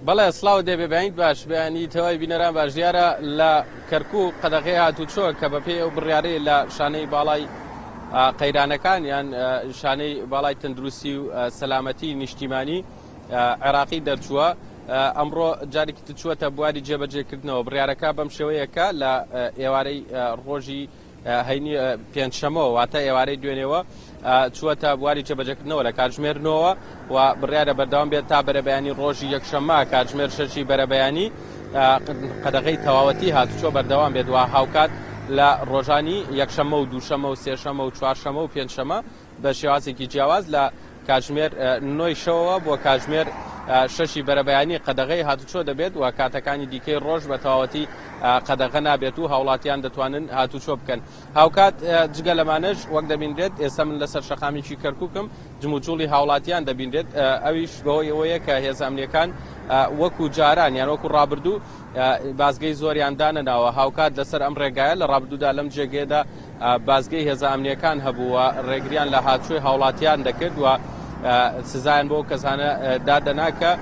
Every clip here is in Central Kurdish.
بەڵێ سڵاو دەبێ بەینت باش بەیانی تەواوی بینەران باش دیارە لە کەرکووک قەدەغی هاتوچۆ کە بەپێ ئەو بڕیارەیە لە شانەی باڵای قەیرانەکان یان شانەی باڵای تەندروستی و سەلامەتی نیشتیمانی عێراقی دەرچووە. ئەمڕۆ جارێکی چووەتە بواری جێبەجێکردنەوە بڕیارەکە بەم شێوەیەکە لە ئێوارەی ڕۆژی هەینی پێنجشەمەوە واتە ئێوارەی دوێنێەوە چووەتە بواری جێبەجێکردنەوە لە کاتژمێرنەوە و بڕیارە بەردەوام بێت تا بەرەبەیانی ڕۆژی یەکشەممە کاتژمێر شەشی بەرەبەیانی قەدەغەی تەواوەتی هاتوچۆ بەردەوام بێت و هاوکات لە ڕۆژانی یەکشەمە و دووشەمە و سێشەمە و چوارشەمە و پێنجشەمە بە شێوازێکی جیاواز لە کاتژمێر 9 شەوەوە بۆ کاتژمێر شەشی بەرەبەیانی قەدەغەی هاتوچۆ دەبێت و کاتەکانی دیکەی ڕۆژ بە تەواوەتی قەدەغە نابێت و هاوڵاتیان دەتوانن هاتوچۆ بکەن. هاوکات جگە لەمانەش وەک دەبینرێت ئێستا من لەسەر شەقامێکی کەرکووکم جموجوڵی هاوڵاتیان دەبینرێت ئەویش بەهۆی ئەوەیە کە هێزە ئەمنیەکان وەکو جاران یان وەکو ڕابردوو بازگەی زۆریان دانەناوە. هاوکات لەسەر ئەم ڕێگایە لە ڕابردوودا لەم جێگێدا بازگەی هێزە ئەمنیەکان هەبووە ڕێگریان لە هاتووی هاوڵاتیان دەکرد و سزایان بۆ کەسانە دادەناکە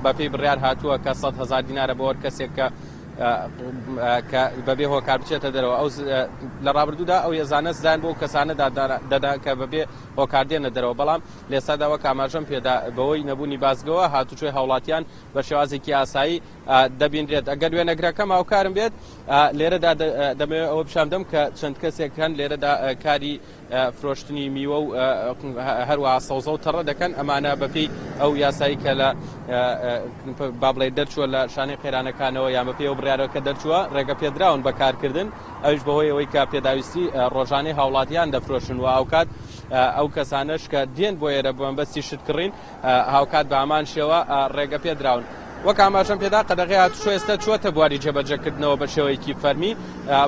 بەپێی بڕیار هاتووە کە 100,000 دینارە بۆ کەسێک کە بەبێ هۆکار بچێتە دەرەوە. ئەو لە ڕابردوودا ئەو ێزانە سزایان بۆ کەسانە دەدا کە بەبێ هۆکار دێنە دەرەوە. بەڵام لێستاداوە کاماژەم پێدا بەوەی نەبوونی بازگەوە هاتوچۆی هاوڵاتیان بە شێوازێکی ئاسایی دەبینرێت. ئەگەر وێنەگرەکەم هاوکارم بێت لێرەدا دەمەوێت ئەوە پیشاندەم کە چەند کەسێک هەن لێرەدا کاری فرۆشتنی میوە و هەروەها سەوزە و تەڕە دەکەن. ئەمانە بەپێی ئەو یاسایی کە لە بابڵێ دەرچووە لە شانەی قەیرانەکانەوە یان بەپێی ئەو بڕیارەوە کە دەرچووە ڕێگە پێدراون بەکارکردن ئەوش بەهۆی ئەوەی کە پێداویستی ڕۆژانەی هاوڵاتیان دەفرۆشن و هاوکات ئەو کەسانەش کە دێن بۆ ئێرە بەمبەستی شتکڕین هاوکات بە ئامان شێوە ڕێگە پێدراون. وەک ئاماژەم پێدا قەدەغی هاتوچۆ ئێستا چووەتە بواری جێبەجێکردنەوە بە شێوەیەکی فەرمی.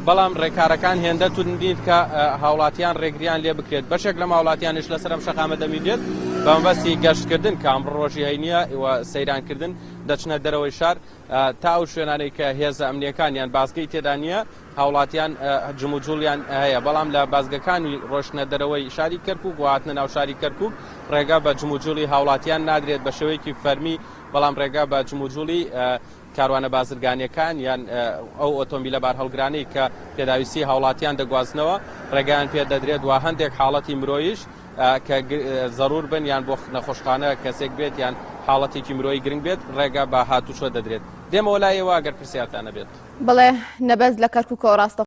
بەڵام ڕێکارەکان هێندە توندین کە هاوڵاتیان ڕێگریان لێ بکرێت. بەشێک لەم هاوڵاتیانش لەسەر ئەم شەقامە دەمیرێت بە مەبەستی گەشتکردن کە ئەمڕۆ ڕۆژی هەینیە و سەیرانکردن دەچنە دەرەوەی شار تا ئەو شوێنانەی کە هێزە ئەمنیەکانیان بازگەی تێدا نییە هاوڵاتیان جموجوڵیان هەیە. بەڵام لە بازگەکانی ڕۆشنە دەرەوەی شاری کەرکووک و هاتنە ناو شاری کەرکووک ڕێگا بە جموجوڵی هاوڵاتیان نادرێت بە شێوەیەکی فەرمی. بەڵام ڕێگا بە جموجوڵی کاروانە بازرگانیەکان یان ئەو ئۆتۆمبیلە بار هەڵگرانەی کە پێداویستی هاوڵاتیان دەگوازنەوە ڕێگایان پێ دەدرێت و هەندێک حاڵەتی مرۆیش کە زەرور بن یان بۆ نەخۆشخانە کەسێک بێت یان حاڵەتێکی مرۆیی گرنگ بێت ڕێگا بە هاتوچۆ دەدرێت. دێمەوە لایەوە ئەگەر پرسیارتانە بێت. بڵێ نەبەز لە کەرکووکەوە ڕاستە